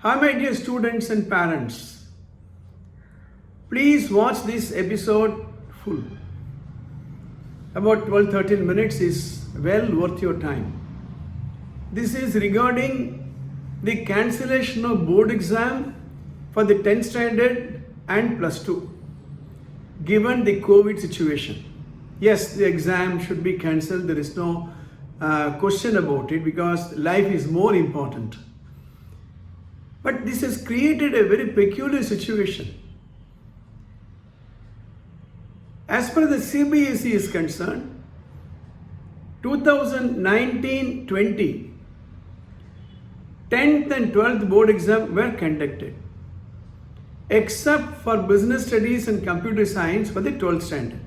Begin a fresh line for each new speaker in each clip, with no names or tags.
Hi, my dear students and parents. Please watch this episode full. About 12-13 minutes is well worth your time. This is regarding the cancellation of board exam for the 10th standard and plus 2 given the COVID situation. Yes, the exam should be cancelled. There is no question about it because life is more important. But this has created a very peculiar situation. As per the CBSE is concerned, 2019-20 10th and 12th board exam were conducted, except for business studies and computer science for the 12th standard.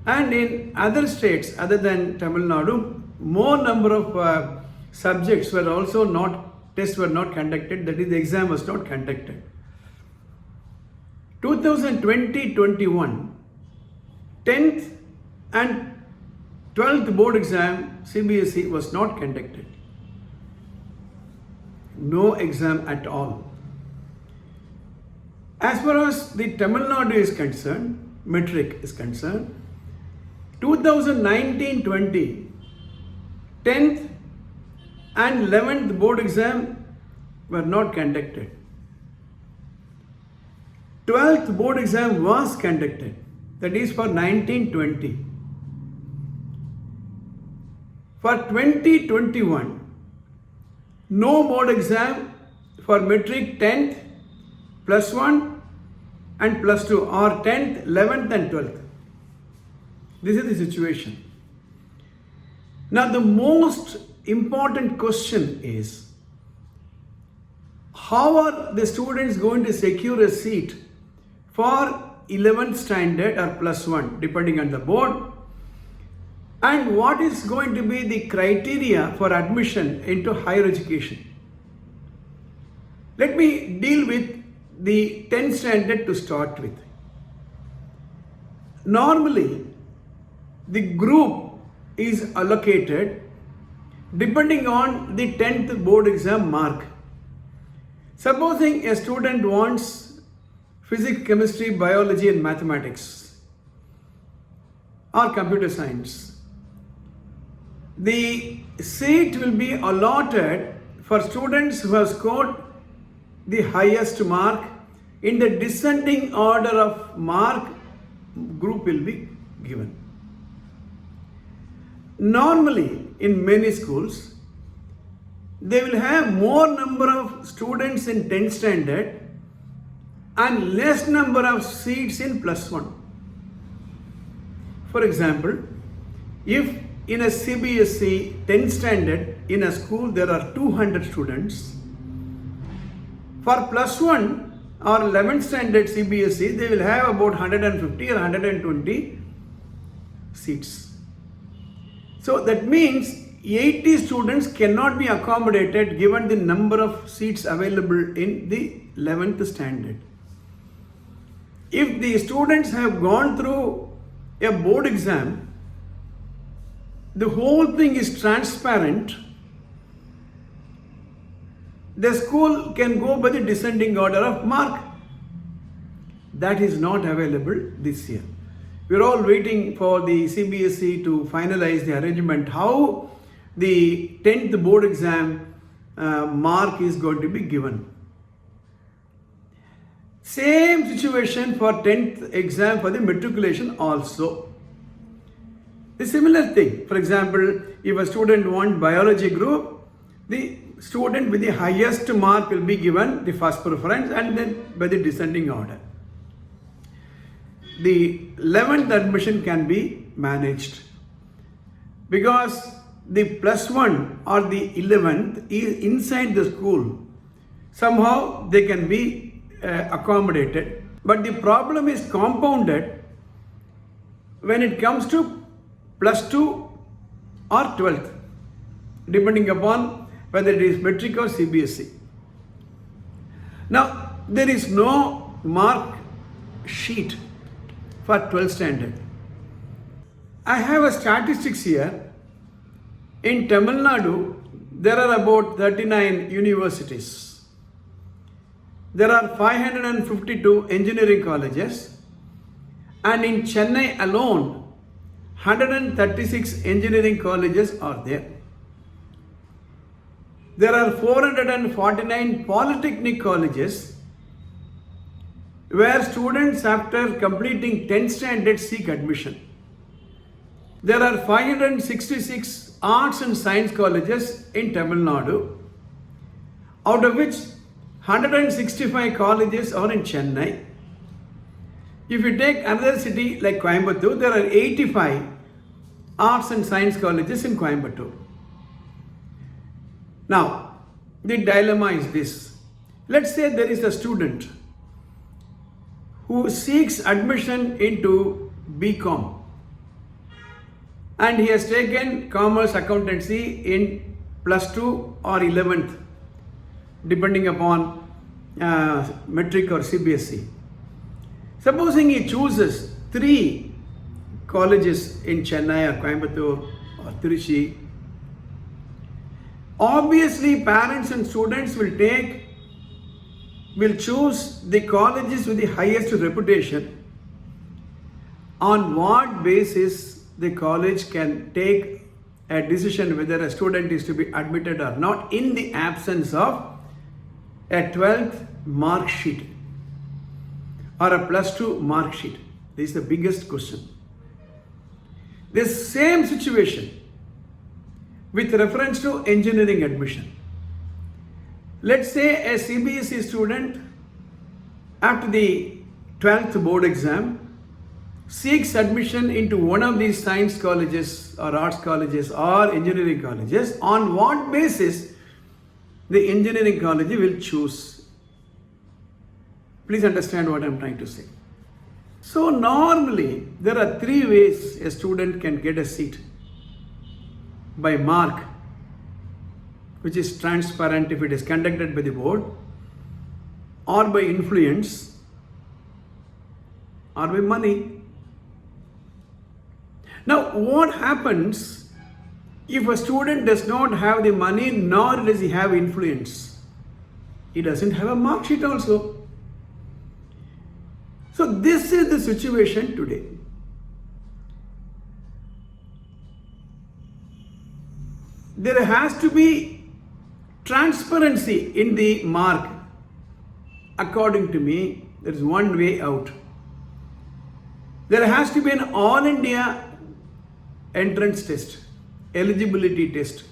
And in other states other than Tamil Nadu, more number of subjects were also tests were not conducted, that is the exam was not conducted. 2020-21, 10th and 12th board exam CBSE was not conducted. No exam at all. As far as the Tamil Nadu is concerned, metric is concerned, 2019-20, 10th and 11th board exam were not conducted. 12th board exam was conducted, that is for 19-20. For 2021, no board exam for metric 10th, plus 1 and plus 2 or 10th, 11th and 12th. This is the situation. Now the most important question is, how are the students going to secure a seat for 11th standard or plus 1 depending on the board, and what is going to be the criteria for admission into higher education? Let me deal with the 10th standard to start with. Normally, the group is allocated depending on the 10th board exam mark. Supposing a student wants physics, chemistry, biology and mathematics or computer science, the seat will be allotted for students who have scored the highest mark. In the descending order of mark, group will be given. Normally, in many schools, they will have more number of students in 10th standard and less number of seats in plus 1. For example, if in a CBSE 10th standard in a school there are 200 students, for plus 1 or 11th standard CBSE they will have about 150 or 120 seats. So that means 80 students cannot be accommodated given the number of seats available in the 11th standard. If the students have gone through a board exam, the whole thing is transparent, the school can go by the descending order of mark. That is not available this year. We are all waiting for the CBSE to finalize the arrangement, how the 10th board exam mark is going to be given. Same situation for 10th exam for the matriculation also. The similar thing, for example, if a student wants biology group, the student with the highest mark will be given the first preference and then by the descending order. The 11th admission can be managed because the plus 1 or the 11th is inside the school. Somehow they can be accommodated. But the problem is compounded when it comes to plus 2 or 12th, depending upon whether it is metric or CBSE. Now, there is no mark sheet for 12th standard. I have a statistics here. In Tamil Nadu, there are about 39 universities. there are 552 engineering colleges, and in Chennai alone, 136 engineering colleges are there. There are 449 polytechnic colleges where students after completing 10th standard seek admission. There are 566 arts and science colleges in Tamil Nadu, out of which 165 colleges are in Chennai. If you take another city like Coimbatore, there are 85 arts and science colleges in Coimbatore. Now, the dilemma is this. Let's say there is a student who seeks admission into BCom and he has taken commerce accountancy in plus 2 or 11th, depending upon metric or CBSE. Supposing he chooses 3 colleges in Chennai or Coimbatore or Trichy, obviously parents and students will choose the colleges with the highest reputation. On what basis the college can take a decision whether a student is to be admitted or not in the absence of a 12th mark sheet or a plus 2 mark sheet? This is the biggest question. This same situation with reference to engineering admission. Let's say a CBSE student after the 12th board exam seeks admission into one of these science colleges or arts colleges or engineering colleges. On what basis the engineering college will choose? Please understand what I'm trying to say. So normally there are 3 ways a student can get a seat: by mark, which is transparent if it is conducted by the board, or by influence, or by money. Now, what happens if a student does not have the money nor does he have influence? He doesn't have a mark sheet also. So this is the situation today. There has to be transparency in the mark. According to me, there is one way out. There has to be an all India entrance test, eligibility test,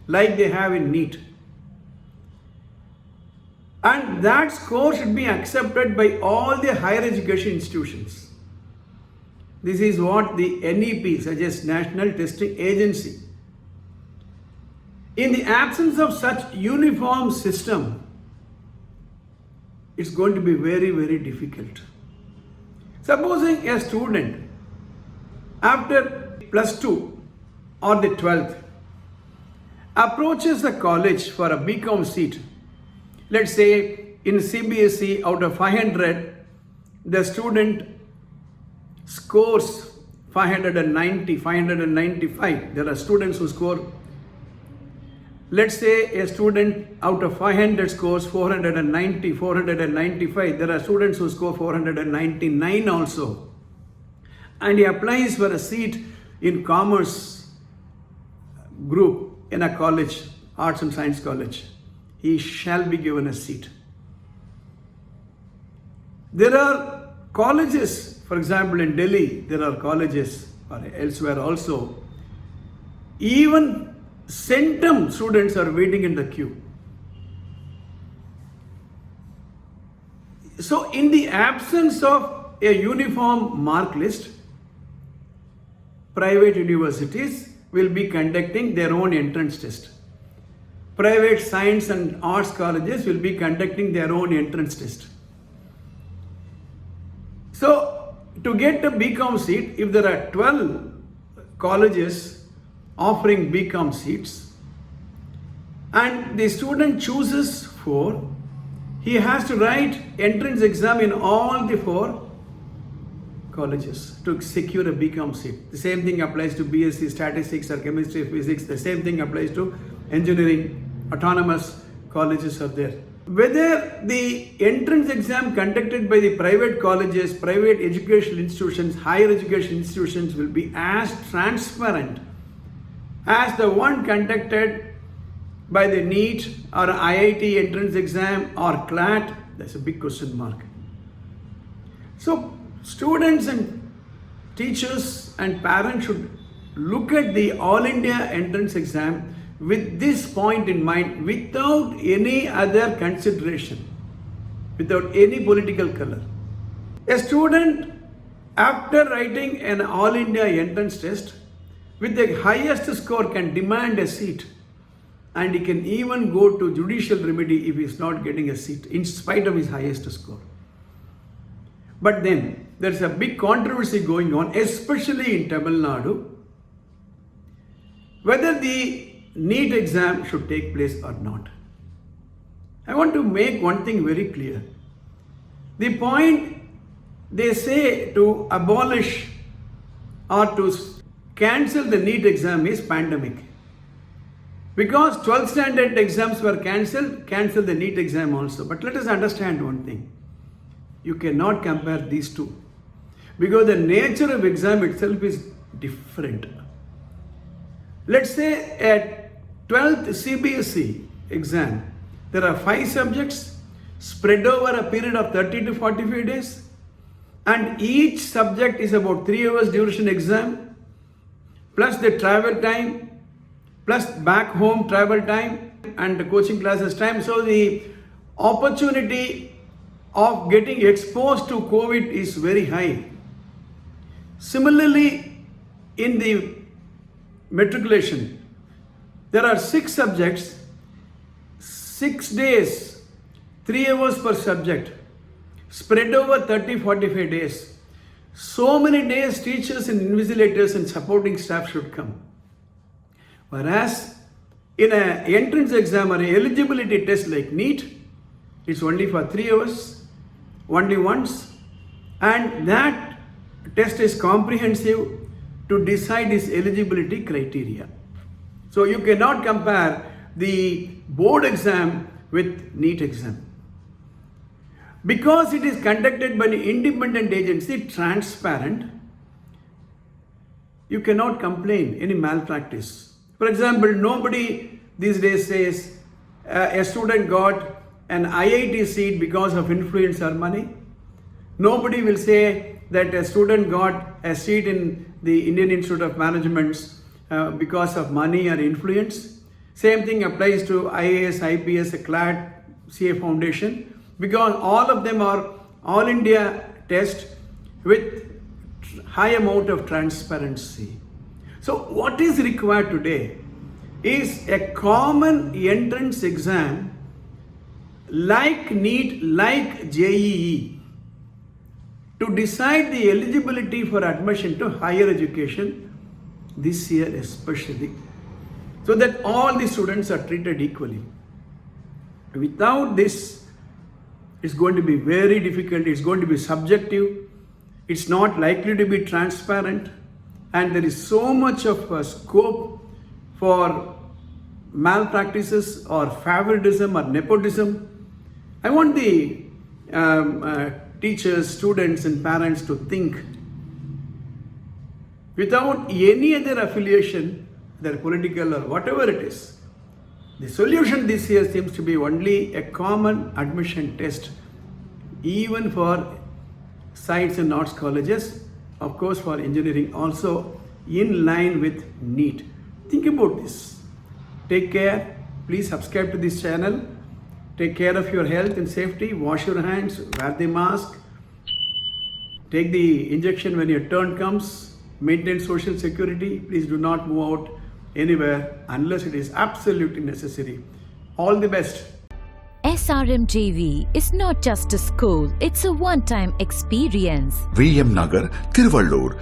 like they have in NEET. And that score should be accepted by all the higher education institutions. This is what the NEP suggests, National Testing Agency. In the absence of such uniform system, it's going to be very, very difficult. Supposing a student after plus 2 or the 12th approaches a college for a BCom seat. Let's say in CBSE, out of 500, the student scores 590, 595. There are students who score, let's say a student out of 500 scores 490, 495. There are students who score 499 also. And he applies for a seat in commerce group in a college, arts and science college. He shall be given a seat. There are colleges, for example in Delhi, there are colleges or elsewhere also. Even centum students are waiting in the queue. So in the absence of a uniform mark list, private universities will be conducting their own entrance test. Private science and arts colleges will be conducting their own entrance test. So to get a BCom seat, if there are 12 colleges offering BCom seats and the student chooses 4, he has to write entrance exam in all the 4 colleges to secure a BCom seat. The same thing applies to BSc statistics or chemistry, physics. The same thing applies to engineering. Autonomous colleges are there. Whether the entrance exam conducted by the private colleges, private educational institutions, higher education institutions will be as transparent as the one conducted by the NEET or IIT entrance exam or CLAT, that's a big question mark. So students and teachers and parents should look at the All India entrance exam with this point in mind, without any other consideration, without any political color. A student, after writing an All India entrance test, with the highest score can demand a seat, and he can even go to judicial remedy if he is not getting a seat in spite of his highest score. But then there is a big controversy going on, especially in Tamil Nadu, whether the NEET exam should take place or not. I want to make one thing very clear. The point they say to abolish or to cancel the NEET exam is pandemic. Because 12th standard exams were cancelled, cancel the NEET exam also. But let us understand one thing. You cannot compare these two. Because the nature of exam itself is different. Let's say at 12th CBSE exam, there are 5 subjects spread over a period of 30 to 45 days, and each subject is about 3 hours duration exam, plus the travel time, plus back home travel time and the coaching classes time. So the opportunity of getting exposed to COVID is very high. Similarly, in the matriculation, there are 6 subjects, 6 days, 3 hours per subject, spread over 30-45 days. So many days teachers and invigilators and supporting staff should come. Whereas in an entrance exam or an eligibility test like NEET, it's only for 3 hours, only once, and that test is comprehensive to decide its eligibility criteria. So you cannot compare the board exam with NEET exam. Because it is conducted by an independent agency, transparent, you cannot complain any malpractice. For example, nobody these days says a student got an IIT seat because of influence or money. Nobody will say that a student got a seat in the Indian Institute of Management because of money or influence. Same thing applies to IAS, IPS, CLAT, CA Foundation, because all of them are all India test with high amount of transparency. So what is required today is a common entrance exam like NEET, like JEE, to decide the eligibility for admission to higher education this year especially, so that all the students are treated equally. Without this, it's going to be very difficult, it's going to be subjective, it's not likely to be transparent, and there is so much of a scope for malpractices or favoritism or nepotism. I want the teachers, students and parents to think without any other affiliation, their political or whatever it is. The solution this year seems to be only a common admission test, even for science and arts colleges, of course for engineering also, in line with NEET. Think about this. Take care. Please subscribe to this channel. Take care of your health and safety. Wash your hands. Wear the mask. Take the injection when your turn comes. Maintain social security. Please do not move out anywhere unless it is absolutely necessary. All the best.
SRMJV is not just a school, it's a one-time experience.
VM Nagar, Tiruvallur,